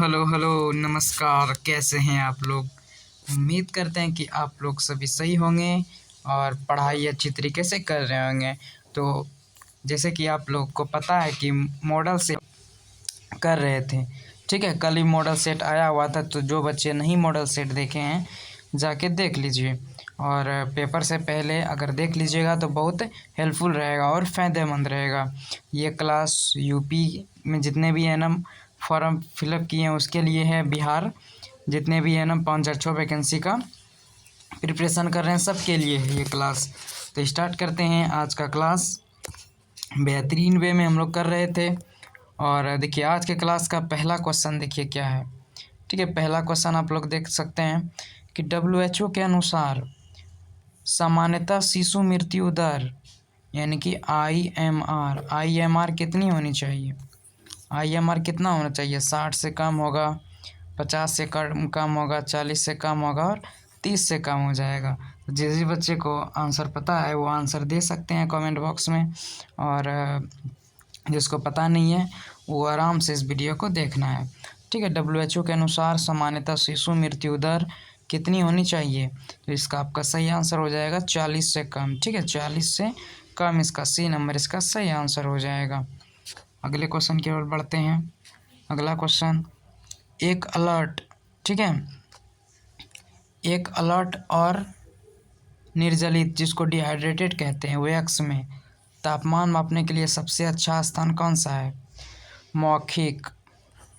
Hello hello नमस्कार। कैसे हैं आप लोग? उम्मीद करते हैं कि आप लोग सभी सही होंगे और पढ़ाई अच्छी तरीके से कर रहे होंगे। तो जैसे कि आप लोग को पता है कि मॉडल सेट कर रहे थे, ठीक है। कल ही मॉडल सेट आया हुआ था, तो जो बच्चे नहीं मॉडल सेट देखे हैं जाके देख लीजिए। और पेपर से पहले अगर देख लीजिएगा तो बहुत हेल्पफुल रहेगा और फ़ायदेमंद रहेगा। ये क्लास यूपी में जितने भी है ना फॉर्म फिलअप किए हैं उसके लिए है, बिहार जितने भी है ना 5,600 वैकेंसी का प्रिपरेशन कर रहे हैं सबके लिए है ये क्लास। तो स्टार्ट करते हैं आज का क्लास। बेहतरीन वे में हम लोग कर रहे थे। और देखिए आज के क्लास का पहला क्वेश्चन देखिए क्या है, ठीक है। पहला क्वेश्चन आप लोग देख सकते हैं कि WHO के अनुसार सामान्यतः शिशु मृत्यु दर यानी कि IMR कितनी होनी चाहिए? IMR कितना होना चाहिए? 60 से कम होगा, 50 से कम होगा, 40 से कम होगा और 30 से कम हो जाएगा। तो जिस भी बच्चे को आंसर पता है वो आंसर दे सकते हैं कमेंट बॉक्स में, और जिसको पता नहीं है वो आराम से इस वीडियो को देखना है, ठीक है। WHO के अनुसार सामान्यतः शिशु मृत्यु दर कितनी होनी चाहिए? तो इसका आपका सही आंसर हो जाएगा 40 से कम, ठीक है। 40 से कम इसका सी नंबर इसका सही आंसर हो जाएगा। अगले क्वेश्चन की ओर बढ़ते हैं। अगला क्वेश्चन, एक अलर्ट, ठीक है। एक अलर्ट और निर्जलित जिसको डिहाइड्रेटेड कहते हैं वैक्स में तापमान मापने के लिए सबसे अच्छा स्थान कौन सा है? मौखिक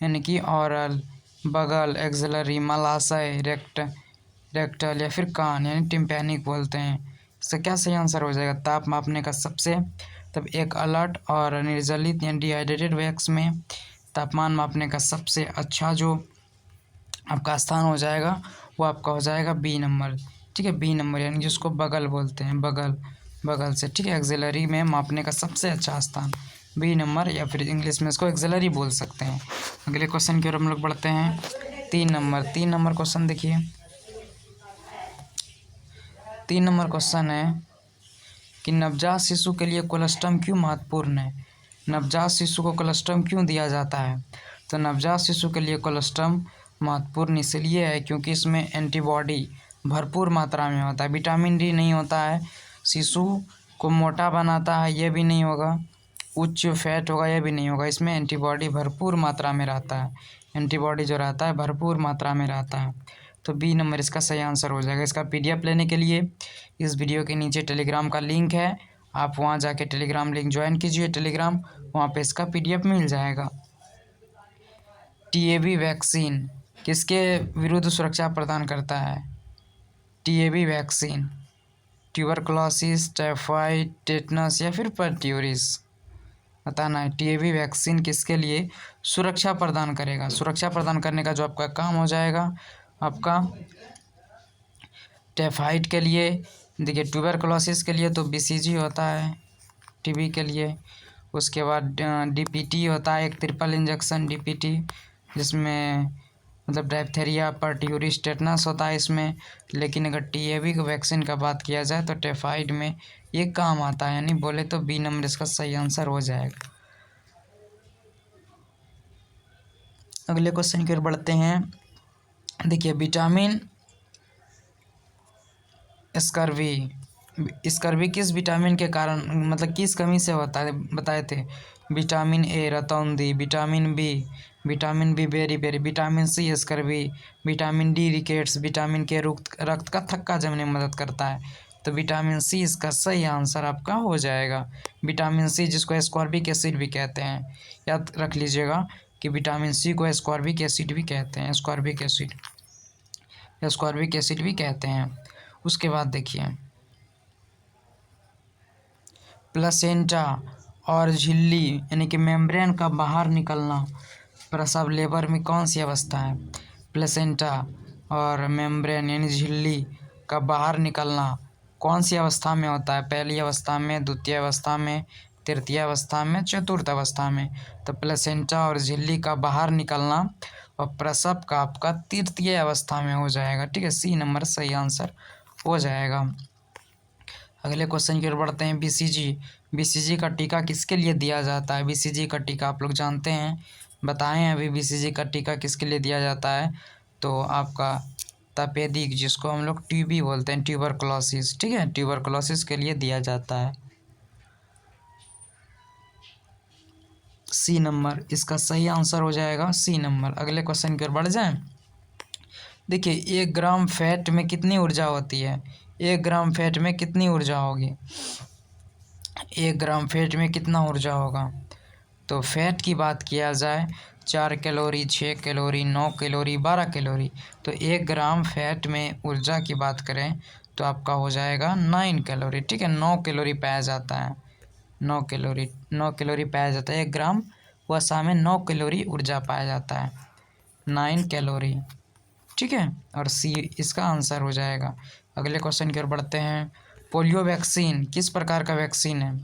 यानी कि ऑरल, बगल, एक्सिलरी, मलाशय, रेक्टल या फिर कान यानी टिम्पैनिक बोलते हैं। इसका क्या सही आंसर हो जाएगा? ताप मापने का सबसे, तब एक अलर्ट और निर्जलित यानी डिहाइड्रेटेड वैक्स में तापमान मापने का सबसे अच्छा जो आपका स्थान हो जाएगा वो आपका हो जाएगा बी नंबर, ठीक है। बी नंबर यानी जिसको बगल बोलते हैं, बगल से, ठीक है। एक्सिलरी में मापने का सबसे अच्छा स्थान बी नंबर, या फिर इंग्लिश में इसको एक्सिलरी बोल सकते हैं। अगले क्वेश्चन की ओर हम लोग बढ़ते हैं। 3 नंबर क्वेश्चन देखिए। 3 नंबर क्वेश्चन है कि नवजात शिशु के लिए कोलेस्ट्रम क्यों महत्वपूर्ण है? नवजात शिशु को कोलेस्ट्रम क्यों दिया जाता है? तो नवजात शिशु के लिए कोलेस्ट्रम महत्वपूर्ण इसलिए है क्योंकि इसमें एंटीबॉडी भरपूर मात्रा में होता है। विटामिन डी नहीं होता है, शिशु को मोटा बनाता है ये भी नहीं होगा, उच्च फैट होगा ये भी नहीं होगा। इसमें एंटीबॉडी भरपूर मात्रा में रहता है, एंटीबॉडी जो रहता है भरपूर मात्रा में रहता है। तो बी नंबर इसका सही आंसर हो जाएगा। इसका PDF लेने के लिए इस वीडियो के नीचे टेलीग्राम का लिंक है, आप वहां जाके टेलीग्राम लिंक ज्वाइन कीजिए टेलीग्राम, वहां पे इसका PDF मिल जाएगा। TAB वैक्सीन किसके विरुद्ध सुरक्षा प्रदान करता है? TAB vaccine tuberculosis, typhoid, tetanus या फिर पर्ट्यूरिस, बताना है। TAB वैक्सीन किसके लिए सुरक्षा प्रदान करेगा? सुरक्षा प्रदान करने का जो आपका काम हो जाएगा आपका टाइफाइड के लिए, देखिए ट्यूबरकुलोसिस के लिए तो BCG होता है TB के लिए। उसके बाद DPT होता है, एक ट्रिपल इंजेक्शन DPT, जिसमें मतलब डायप्थेरिया, पर्ट्यूरिस, टेटनस होता है इसमें। लेकिन अगर TAB वैक्सीन का बात किया जाए तो टाइफाइड में ये काम आता है, यानी बोले तो बी नंबर इसका सही आंसर हो जाएगा। अगले क्वेश्चन की ओर बढ़ते हैं। देखिए विटामिन स्कर्वी किस विटामिन के कारण मतलब किस कमी से होता है बताए थे? विटामिन A रतौंधी, vitamin B beriberi, vitamin C scurvy, vitamin D rickets, vitamin K रक्त का थक्का जमने में मदद करता है। तो विटामिन C इसका सही आंसर आपका हो जाएगा। विटामिन C जिसको एस्कॉर्बिक एसिड भी कहते हैं, याद रख लीजिएगा कि विटामिन C को एस्कॉर्बिक एसिड भी कहते हैं, एस्कॉर्बिक एसिड भी कहते हैं। उसके बाद देखिए प्लेसेंटा और झिल्ली यानी कि मेम्ब्रेन का बाहर निकलना प्रसव लेबर में कौन सी अवस्था है? प्लेसेंटा और मेम्ब्रेन यानी झिल्ली का बाहर निकलना कौन सी अवस्था में होता है? पहली अवस्था में, द्वितीय अवस्था में, तृतीय अवस्था में, चतुर्थ अवस्था में। तो प्लेसेंटा और झिल्ली का बाहर निकलना और प्रसव का आपका तृतीय अवस्था में हो जाएगा, ठीक है। C नंबर सही आंसर हो जाएगा। अगले क्वेश्चन की ओर बढ़ते हैं। BCG का टीका किसके लिए दिया जाता है? BCG का टीका आप लोग जानते हैं बताएं अभी बीसीजी का टीका किसके लिए दिया जाता है, तो आपका तपेदिक, जिसको हम लोग टीबी बोलते हैं, ट्यूबरकुलोसिस, ठीक है, ट्यूबरकुलोसिस के लिए दिया जाता है। सी नंबर इसका सही आंसर हो जाएगा, सी नंबर। अगले क्वेश्चन की ओर बढ़ जाएं। देखिए 1 ग्राम फैट में कितनी ऊर्जा होती है, 1 ग्राम फैट में कितनी ऊर्जा होगी, 1 ग्राम फैट में कितना ऊर्जा होगा। तो फैट की बात किया जाए 4 कैलोरी, 6 कैलोरी, 9 कैलोरी, 12 कैलोरी। तो 1 ग्राम फैट में ऊर्जा की बात करें तो आपका हो जाएगा 9 कैलोरी, ठीक है, 9 कैलोरी पाया जाता है, 9 कैलोरी पाया जाता है। 1 ग्राम वसा में 9 कैलोरी ऊर्जा पाया जाता है, 9 कैलोरी, ठीक है, और सी इसका आंसर हो जाएगा। अगले क्वेश्चन की ओर बढ़ते हैं। पोलियो वैक्सीन किस प्रकार का वैक्सीन है,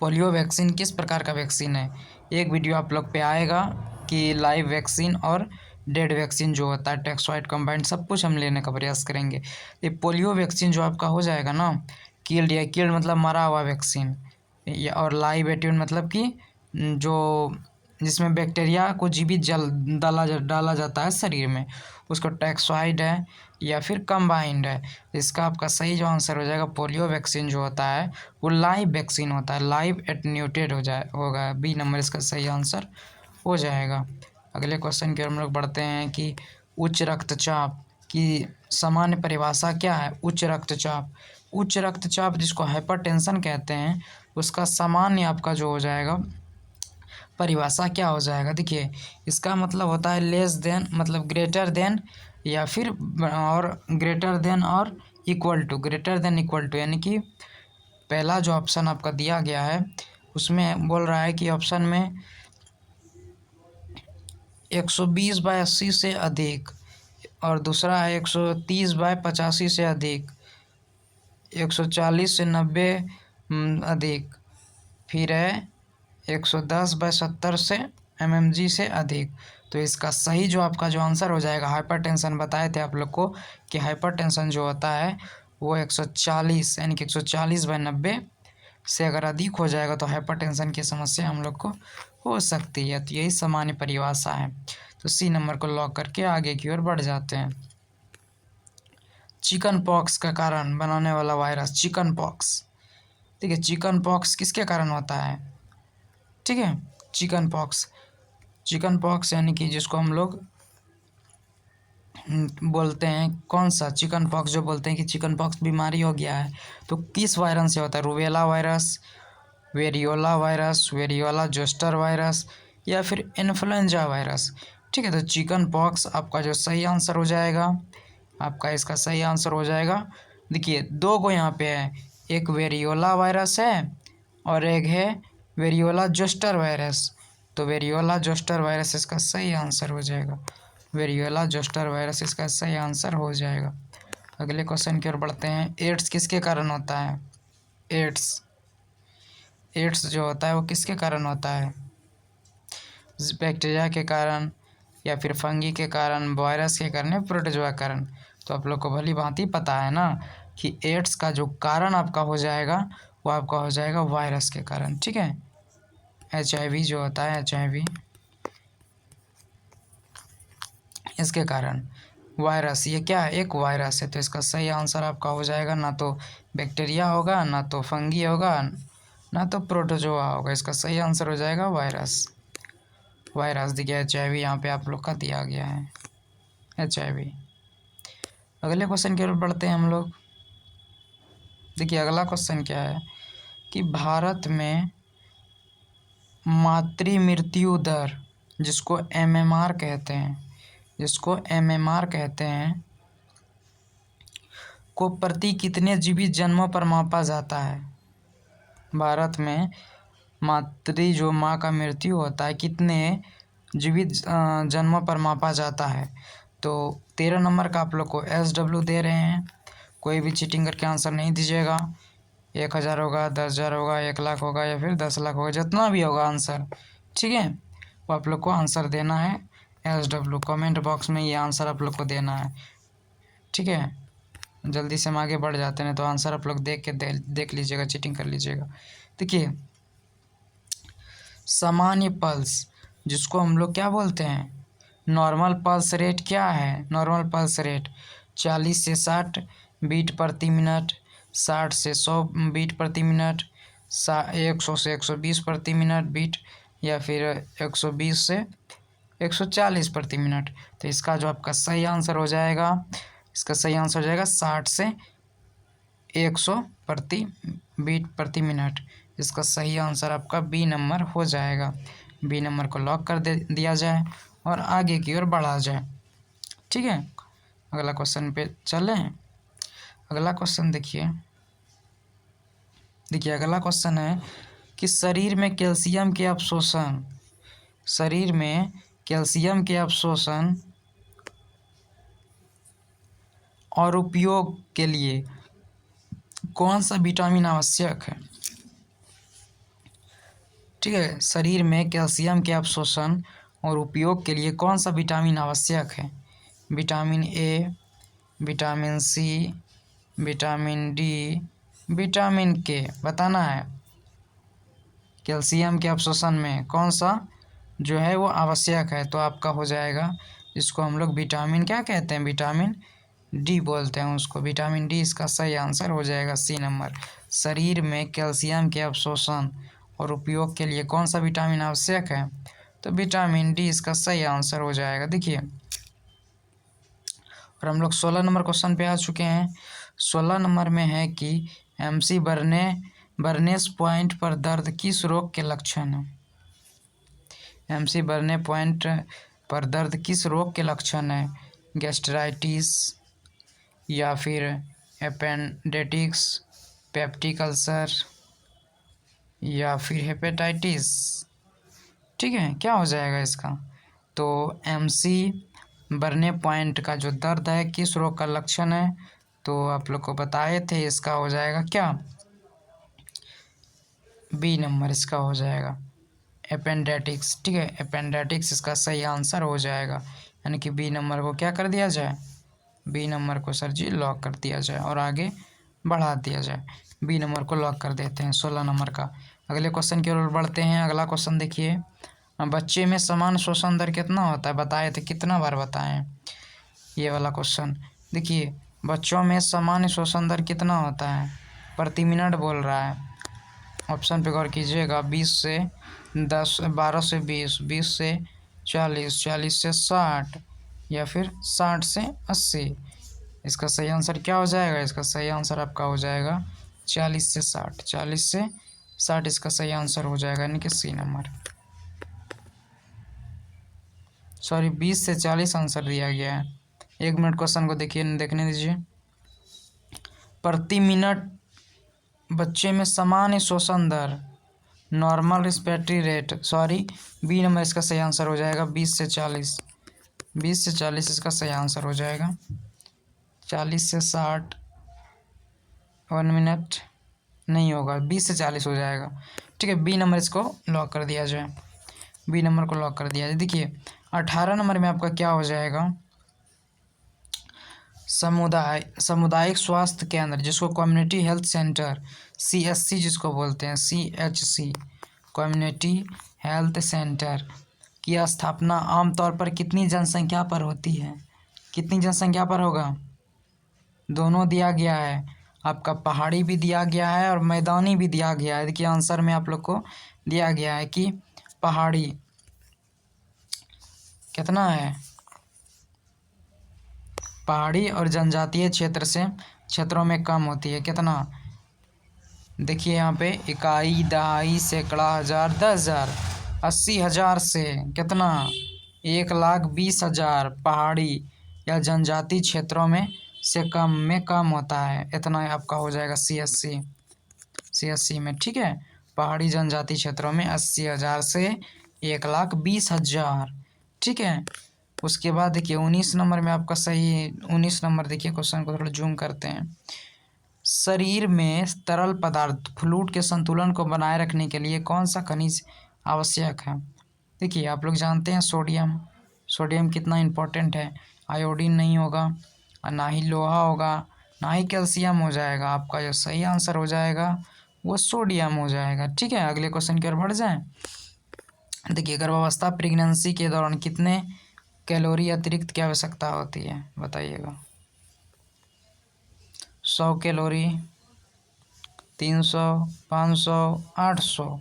पोलियो वैक्सीन किस प्रकार का वैक्सीन है। एक वीडियो आप लोग पे आएगा कि लाइव वैक्सीन और डेड वैक्सीन जो होता है, टैक्सॉइड कंबाइंड, सब कुछ हम लेने का प्रयास करेंगे। ये पोलियो वैक्सीन जो आपका हो जाएगा ना, किल्ड, या किल्ड मतलब मरा हुआ वैक्सीन, या और लाइव एट्यून मतलब कि जो जिसमें बैक्टीरिया को जीवित जल डाला जाता है शरीर में, उसको टैक्सॉइड है या फिर कंबाइंड है। इसका आपका सही जो आंसर हो जाएगा, पोलियो वैक्सीन जो होता है वो लाइव वैक्सीन होता है, लाइव एटेन्यूएटेड होगा, बी नंबर इसका सही आंसर हो जाएगा। अगले क्वेश्चन की ओर हम लोग बढ़ते हैं कि उच्च रक्तचाप की सामान्य परिभाषा क्या है। उच्च रक्तचाप, उच्च रक्तचाप जिसको हाइपरटेंशन कहते हैं, उसका सामान्य आपका जो हो जाएगा परिभाषा क्या हो जाएगा। देखिए इसका मतलब होता है लेस देन, मतलब ग्रेटर देन, या फिर और ग्रेटर देन और equal to, greater than equal to, यानी कि पहला जो ऑप्शन आपका दिया गया है उसमें बोल रहा है कि ऑप्शन में 120/80 से अधिक, और दूसरा है 130/85 से अधिक, 140 से 90 अधिक, फिर है 110/70 से mmg से अधिक। तो इसका सही जो आपका जो आंसर हो जाएगा, हाइपरटेंशन बताए थे आप लोग को कि हाइपरटेंशन जो होता है वो 140, यानी कि 140/90 से अगर अधिक हो जाएगा तो हाइपरटेंशन की समस्या हम लोग को हो सकती है। तो यही सामान्य परिभाषा है। तो सी नंबर को लॉक करके आगे की ओर बढ़ जाते हैं। चिकन पॉक्स का कारण बनाने वाला वायरस, चिकन पॉक्स, ठीक है, चिकन पॉक्स किसके कारण होता है, ठीक है, चिकन पॉक्स, चिकन पॉक्स यानी कि जिसको हम लोग बोलते हैं, कौन सा चिकन पॉक्स जो बोलते हैं कि चिकन पॉक्स बीमारी हो गया है, तो किस वायरस से होता है। Rubella virus, variola virus, variola zoster virus, या फिर इन्फ्लुएंजा वायरस, ठीक है। तो चिकन पॉक्स आपका जो सही आंसर हो जाएगा, आपका इसका सही आंसर हो जाएगा। देखिए 2 को यहाँ पे है, एक वेरियोला वायरस है और एक है वेरियोला जोस्टर वायरस। तो वेरियोला जोस्टर वायरस इसका सही आंसर हो जाएगा, वेरियोला जोस्टर वायरस इसका सही आंसर हो जाएगा। अगले क्वेश्चन की ओर बढ़ते हैं। एड्स किसके कारण होता है, एड्स, एड्स जो होता है वो किसके कारण होता है, बैक्टीरिया के कारण, या फिर फंगी के कारण, वायरस के कारण, या प्रोटोजोआ के कारण। तो आप लोग को भली भांति पता है ना कि एड्स का जो कारण आपका हो जाएगा वो आपका हो जाएगा वायरस के कारण, ठीक है। HIV जो होता है, HIV इसके कारण, वायरस, ये क्या है, एक वायरस है। तो इसका सही आंसर आपका हो जाएगा, ना तो बैक्टीरिया होगा, ना तो फंगी होगा, ना तो प्रोटोजोआ होगा। इसका सही आंसर हो जाएगा वायरस, वायरस। देखिए HIV यहाँ पे आप लोग का दिया गया है, HIV। अगले क्वेश्चन की ओर बढ़ते हैं हम लोग। देखिए अगला क्वेश्चन क्या है कि भारत में मातृ मृत्यु दर, जिसको MMR कहते हैं, जिसको MMR कहते हैं, को प्रति कितने जीवित जन्मों पर मापा जाता है। भारत में मातृ जो माँ का मृत्यु होता है कितने जीवित जन्मों पर मापा जाता है। तो 13 नंबर का आप लोग को SW दे रहे हैं, कोई भी चीटिंग करके आंसर नहीं दीजिएगा। 1000 होगा, 10,000 होगा, 1,00,000 होगा, या फिर 10,00,000 होगा, जितना भी होगा आंसर, ठीक है, वो आप लोग को आंसर देना है। SW कमेंट बॉक्स में ये आंसर आप लोग को देना है, ठीक है। जल्दी से हम आगे बढ़ जाते हैं, तो आंसर आप लोग देख लीजिएगा, चीटिंग कर लीजिएगा। देखिए सामान्य पल्स, जिसको हम लोग क्या बोलते हैं, नॉर्मल पल्स रेट क्या है, नॉर्मल पल्स रेट 40 से 60 बीट प्रति मिनट, 60 से 100 बीट प्रति मिनट, 100 से 120 प्रति मिनट बीट, या फिर 120 से 140 प्रति मिनट। तो इसका जो आपका सही आंसर हो जाएगा, इसका सही आंसर हो जाएगा 60 से 100 प्रति बीट प्रति मिनट। इसका सही आंसर आपका बी नंबर हो जाएगा। बी नंबर को लॉक कर दिया जाए और आगे की ओर बढ़ा जाए। ठीक है, अगला क्वेश्चन पे चलें। अगला क्वेश्चन देखिए अगला क्वेश्चन है कि शरीर में कैल्शियम के अवशोषण, शरीर में कैल्शियम के अवशोषण और उपयोग के लिए कौन सा विटामिन आवश्यक है। ठीक है, शरीर में कैल्शियम के अवशोषण और उपयोग के लिए कौन सा विटामिन आवश्यक है। Vitamin A, vitamin C, vitamin D, vitamin K बताना है। कैल्शियम के अवशोषण में कौन सा जो है वो आवश्यक है, तो आपका हो जाएगा, इसको हम लोग विटामिन क्या कहते हैं, विटामिन डी बोलते हैं उसको, विटामिन डी इसका सही आंसर हो जाएगा सी नंबर। शरीर में कैल्शियम के अवशोषण और उपयोग के लिए कौन सा विटामिन आवश्यक है, तो विटामिन डी इसका सही आंसर हो जाएगा। देखिए, और हम लोग 16 नंबर क्वेश्चन पे आ चुके हैं। 16 नंबर में है कि एमसी बर्नेस पॉइंट पर दर्द किस रोग के लक्षण है। एमसी बर्ने पॉइंट पर दर्द किस रोग के लक्षण है, गैस्ट्राइटिस, या फिर अपेंडिक्स, पेप्टिक अल्सर, या फिर हेपेटाइटिस। ठीक है, क्या हो जाएगा इसका, तो एमसी बर्ने पॉइंट का जो दर्द है किस रोग का लक्षण है, तो आप लोग को बताए थे, इसका हो जाएगा क्या, बी नंबर इसका हो जाएगा अपेंडिक्स। ठीक है, अपेंडिक्स इसका सही आंसर हो जाएगा, यानी कि बी नंबर को क्या कर दिया जाए, बी नंबर को सर जी लॉक कर दिया जाए और आगे बढ़ा दिया जाए। बी नंबर को लॉक कर देते हैं 16 नंबर का। अगले क्वेश्चन की ओर बढ़ते हैं। अगला क्वेश्चन देखिए, बच्चे में समान श्वसन दर कितना होता है, बताए थे, कितना बार बताएं ये वाला क्वेश्चन। देखिए, बच्चों में सामान्य श्वसन दर कितना होता है, प्रति मिनट बोल रहा है। ऑप्शन पे गौर कीजिएगा, 20 से 10, 12 से 20, 20 से 40, 40 से 60, या फिर 60 से 80। इसका सही आंसर क्या हो जाएगा, इसका सही आंसर आपका हो जाएगा 40 से 60, 40 से 60 इसका सही आंसर हो जाएगा, यानी कि सी नंबर। सॉरी, 20 से 40 आंसर दिया गया है। 1 मिनट क्वेश्चन को देखने दीजिए। प्रति मिनट बच्चे में सामान्य श्वसन दर, normal respiratory rate, sorry, B number इसका सही आंसर हो जाएगा 20 से 40, 20 से 40 इसका सही आंसर हो जाएगा। 40 से 60 1 मिनट नहीं होगा, 20 से 40 हो जाएगा। ठीक है, बी नंबर इसको लॉक कर दिया जाए, बी नंबर को लॉक कर दिया जाए। देखिए, 18 नंबर में आपका क्या हो जाएगा, सामुदायिक स्वास्थ्य केंद्र, जिसको कम्युनिटी हेल्थ सेंटर, CHC जिसको बोलते हैं, CHC, कम्युनिटी हेल्थ सेंटर की स्थापना आमतौर पर कितनी जनसंख्या पर होती है, कितनी जनसंख्या पर होगा, दोनों दिया गया है आपका, पहाड़ी भी दिया गया है और मैदानी भी दिया गया है। देखिए, आंसर में आप लोग को दिया गया है कि पहाड़ी कितना है, पहाड़ी और जनजातीय क्षेत्रों में कम होती है, कितना, देखिए यहाँ पे इकाई, दहाई, सैकड़ा, हजार, 10,000, 80,000 से कितना, 1,20,000 पहाड़ी या जनजातीय क्षेत्रों में से कम होता है, इतना आपका हो जाएगा CHC में। ठीक है, पहाड़ी जनजातीय क्षेत्रों में 80,000 से 1,20,000। ठीक है, उसके बाद देखिए 19 नंबर में आपका सही, 19 नंबर देखिए, क्वेश्चन को थोड़ा जूम करते हैं। शरीर में तरल पदार्थ फ्लूइड के संतुलन को बनाए रखने के लिए कौन सा खनिज आवश्यक है। देखिए, आप लोग जानते हैं सोडियम कितना इम्पोर्टेंट है, आयोडीन नहीं होगा, और ना ही लोहा होगा, ना ही कैल्शियम हो जाएगा। आपका जो सही आंसर हो जाएगा वो सोडियम हो जाएगा। ठीक है, अगले क्वेश्चन की ओर बढ़ जाएं। देखिए गर्भावस्था प्रेगनेंसी के दौरान कितने कैलोरी अतिरिक्त की आवश्यकता होती है बताइएगा। 100 कैलोरी, 300, 500, 800।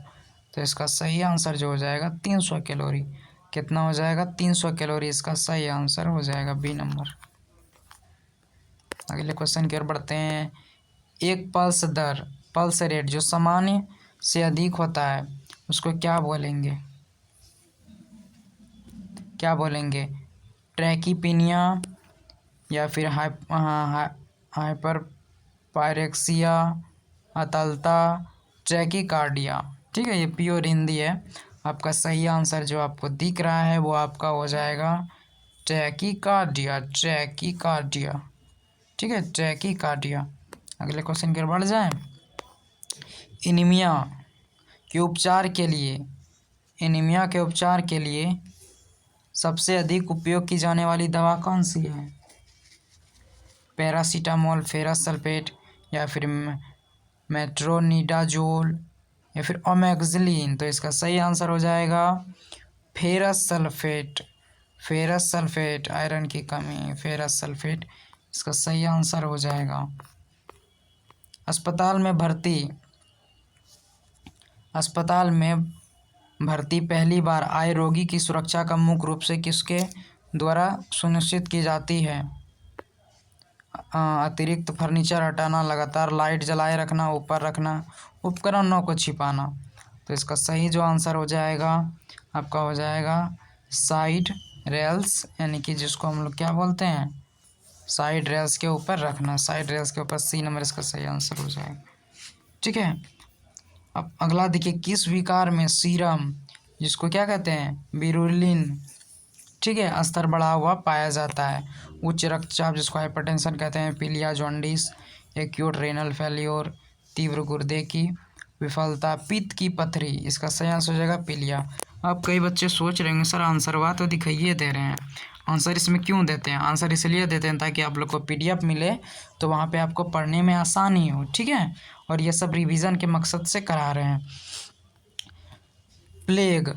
तो इसका सही आंसर जो हो जाएगा 300 कैलोरी। कितना हो जाएगा? 300 कैलोरी इसका सही आंसर हो जाएगा, बी नंबर। अगले क्वेश्चन की ओर बढ़ते हैं। एक पल्स रेट जो सामान्य से अधिक होता है उसको क्या बोलेंगे? क्या बोलेंगे? ट्रैकीपीनिया या फिर हाइपर पायरेक्सिया, अतल्ता, ट्रैकीकार्डिया। ठीक है, ये प्योर हिंदी है। आपका सही आंसर जो आपको दिख रहा है वो आपका हो जाएगा ट्रैकीकार्डिया। ट्रैकीकार्डिया, ठीक है, ट्रैकीकार्डिया। अगले क्वेश्चन की ओर बढ़ जाएं। एनीमिया के उपचार के लिए एनीमिया के उपचार के लिए सबसे अधिक उपयोग की जाने वाली दवा कौन सी है? पैरासीटामोल, फेरस सल्फेट या फिर मेट्रोनिडाजोल या फिर ओमेक्सिलिन। तो इसका सही आंसर हो जाएगा ferrous sulphate. Ferrous sulphate, iron की कमी, फेरस सल्फेट इसका सही आंसर हो जाएगा। अस्पताल में भर्ती पहली बार आए रोगी की सुरक्षा का मुख्य रूप से किसके द्वारा सुनिश्चित की जाती है? अतिरिक्त फर्नीचर हटाना, लगातार लाइट जलाए रखना, ऊपर रखना, उपकरणों को छिपाना। तो इसका सही जो आंसर हो जाएगा आपका हो जाएगा साइड रेल्स, यानी कि जिसको हम लोग क्या बोलते हैं, साइड रेल्स के ऊपर रखना। साइड रेल्स के ऊपर, सी नंबर इसका सही आंसर हो जाएगा। ठीक है, अब अगला देखिए। किस विकार में सीरम, जिसको क्या कहते हैं, बिरुलिन, ठीक है, स्तर बढ़ा हुआ पाया जाता है? उच्च रक्तचाप जिसको हाइपरटेंशन कहते हैं, पीलिया, जॉन्डिस, एक्यूट रेनल फेल्योर, तीव्र गुर्दे की विफलता, पित्त की पथरी। इसका सही आंसर हो जाएगा पीलिया। अब कई बच्चे सोच रहे होंगे सर आंसरवा तो दिखाइए दे रहे हैं, आंसर इसमें क्यों देते हैं? आंसर इसलिए देते हैं ताकि आप लोग को पीडीएफ मिले तो वहाँ पे आपको पढ़ने में आसानी हो। ठीक है, और ये सब रिवीजन के मकसद से करा रहे हैं। प्लेग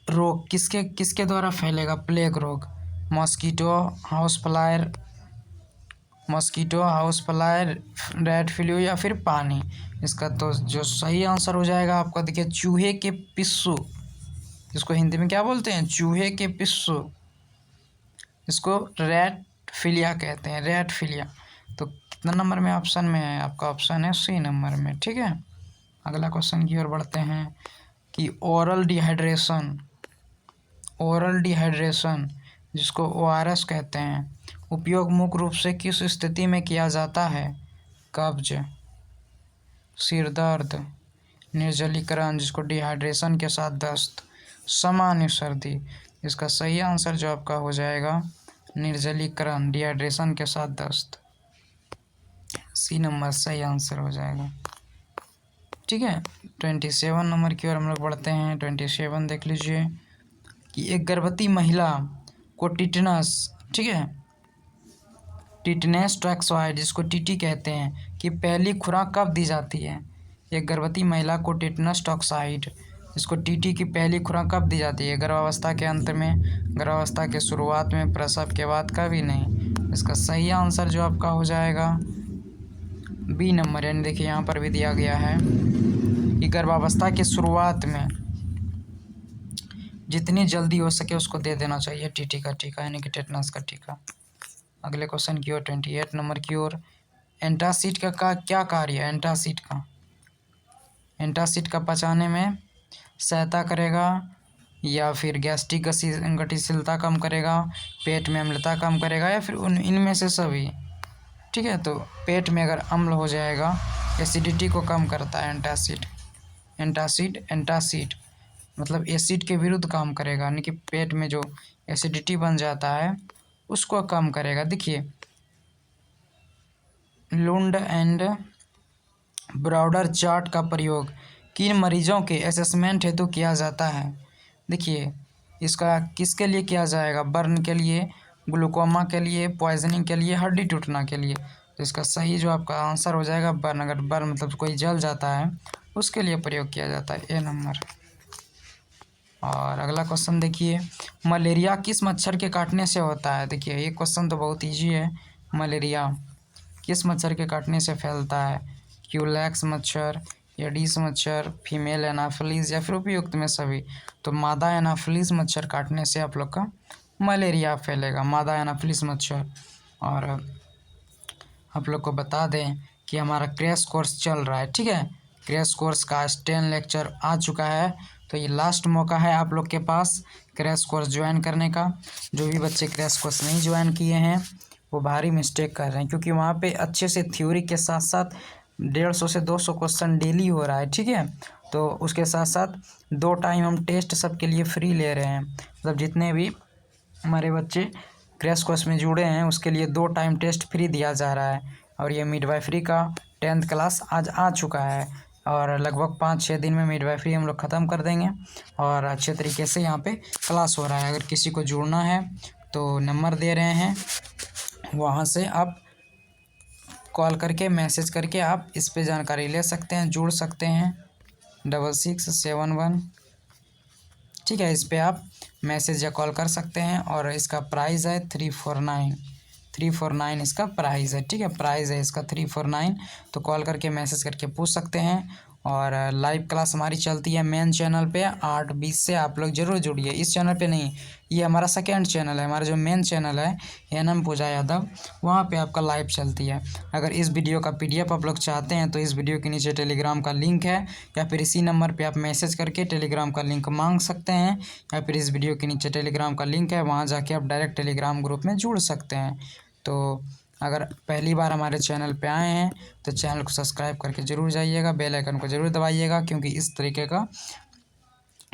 रोग किसके किसके द्वारा फैलेगा? प्लेग रोग mosquito, house fly, red flu या फिर पानी। इसका तो जो सही आंसर हो जाएगा आपका देखिए चूहे के पिस्सू, जिसको हिंदी में क्या बोलते हैं, चूहे के पिस्सू, इसको रेड फिलिया कहते हैं, रेड फिलिया। तो कितना नंबर में ऑप्शन में है? आपका ऑप्शन है सी नंबर में। ठीक है, अगला क्वेश्चन की ओर बढ़ते हैं कि ओरल डिहाइड्रेशन जिसको ओआरएस कहते हैं, उपयोग मुख्य रूप से किस स्थिति में किया जाता है? कब्ज, सिर दर्द, निर्जलीकरण जिसको डिहाइड्रेशन के साथ दस्त, सामान्य सर्दी। इसका सही आंसर जो आपका हो जाएगा निर्जलीकरण, डिहाइड्रेशन के साथ दस्त, सी नंबर सही आंसर हो जाएगा। ठीक है, 27 नंबर की ओर हम लोग बढ़ते हैं। 27 देख लीजिए कि एक गर्भवती महिला को टिटनस, ठीक है, टिटनेस टॉक्साइड जिसको टीटी कहते हैं, कि पहली खुराक कब दी जाती है? एक गर्भवती महिला को टिटनस टॉक्साइड जिसको टीटी की पहली खुराक कब दी जाती है? गर्भावस्था के अंत में, गर्भावस्था के शुरुआत में, प्रसव के बाद, कभी नहीं। इसका सही आंसर जो आपका हो जाएगा बी नंबर, यानी देखिए यहाँ पर भी दिया गया है कि गर्भावस्था की शुरुआत में जितनी जल्दी हो सके उसको दे देना चाहिए टीटी का टीका, यानी कि टेटनस का टीका। अगले क्वेश्चन की ओर 28 नंबर की ओर। एंटासिड का क्या कार्य है? एंटासिड का पचाने में सहायता करेगा या फिर गैस्ट्रिक गतिशीलता कम करेगा, पेट में अम्लता कम करेगा या फिर इनमें से सभी? ठीक है, तो पेट में अगर अम्ल हो जाएगा एसिडिटी को कम करता है एंटासिड मतलब एसिड के विरुद्ध काम करेगा, यानी कि पेट में जो एसिडिटी बन जाता है उसको कम करेगा। देखिए लुंड एंड ब्राउडर चार्ट का प्रयोग किन मरीजों के असेसमेंट हेतु किया जाता है? देखिए इसका किसके लिए किया जाएगा? बर्न के लिए, ग्लूकोमा के लिए, पॉइजनिंग के लिए, हड्डी टूटना के लिए। तो इसका सही जो आपका आंसर हो जाएगा बर्न। अगर बर्न मतलब कोई जल जाता है उसके लिए प्रयोग किया जाता है, ए नंबर। और अगला क्वेश्चन देखिए, मलेरिया किस मच्छर के काटने से होता है? देखिए ये क्वेश्चन तो बहुत ईजी है। मलेरिया किस मच्छर के काटने से फैलता है? क्यूलेक्स मच्छर, एडिस मच्छर, फीमेल एनाफिलीज या फिर उपयुक्त में सभी? तो मादा एनाफिलीज मच्छर काटने से आप लोग का मलेरिया फैलेगा, मादा एनाफिलीज मच्छर। और आप लोग को बता दें कि हमारा क्रैश कोर्स चल रहा है, ठीक है। क्रैश कोर्स का 10 लेक्चर आ चुका है, तो ये लास्ट मौका है आप लोग के पास क्रैश कोर्स ज्वाइन करने का। जो भी बच्चे क्रैश कोर्स नहीं ज्वाइन किए हैं वो भारी मिस्टेक कर रहे हैं, क्योंकि वहाँ पे अच्छे से थ्योरी के साथ साथ 150 से 200 क्वेश्चन डेली हो रहा है, ठीक है। तो उसके साथ साथ 2 टाइम हम टेस्ट सबके लिए फ्री ले रहे हैं। मतलब जितने भी हमारे बच्चे क्रैश कोर्स में जुड़े हैं उसके लिए 2 टाइम टेस्ट फ्री दिया जा रहा है। और ये मिडवाइफरी का 10th क्लास आज आ चुका है, और लगभग 5-6 दिन में मिडवाइफरी हम लोग ख़त्म कर देंगे और अच्छे तरीके से यहाँ पे क्लास हो रहा है। अगर किसी को जुड़ना है तो नंबर दे रहे हैं, वहाँ से आप कॉल करके मैसेज करके आप इस पे जानकारी ले सकते हैं, जुड़ सकते हैं। 6671, ठीक है। इस पे आप मैसेज या कॉल कर सकते हैं। और इसका प्राइस है 349 इसका प्राइस है, ठीक है। प्राइस है इसका 349। तो कॉल करके मैसेज करके पूछ सकते हैं। और लाइव क्लास हमारी चलती है मेन चैनल पे 8:20 से। आप लोग ज़रूर जुड़िए। इस चैनल पे नहीं, ये हमारा सेकेंड चैनल है। हमारा जो मेन चैनल है एनएम पूजा यादव, वहाँ पे आपका लाइव चलती है। अगर इस वीडियो का PDF आप लोग चाहते हैं तो इस वीडियो के नीचे टेलीग्राम का लिंक है, या फिर इसी नंबर पे आप मैसेज करके टेलीग्राम का लिंक मांग सकते हैं, या फिर इस वीडियो के नीचे टेलीग्राम का लिंक है, वहाँ जाके आप डायरेक्ट टेलीग्राम ग्रुप में जुड़ सकते हैं। तो अगर पहली बार हमारे चैनल पे आए हैं तो चैनल को सब्सक्राइब करके ज़रूर जाइएगा, बेल आइकन को ज़रूर दबाइएगा, क्योंकि इस तरीके का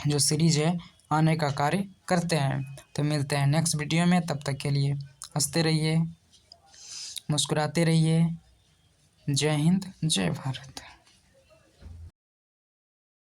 जो सीरीज़ है आने का कार्य करते हैं। तो मिलते हैं नेक्स्ट वीडियो में, तब तक के लिए हंसते रहिए, मुस्कुराते रहिए। जय हिंद, जय भारत।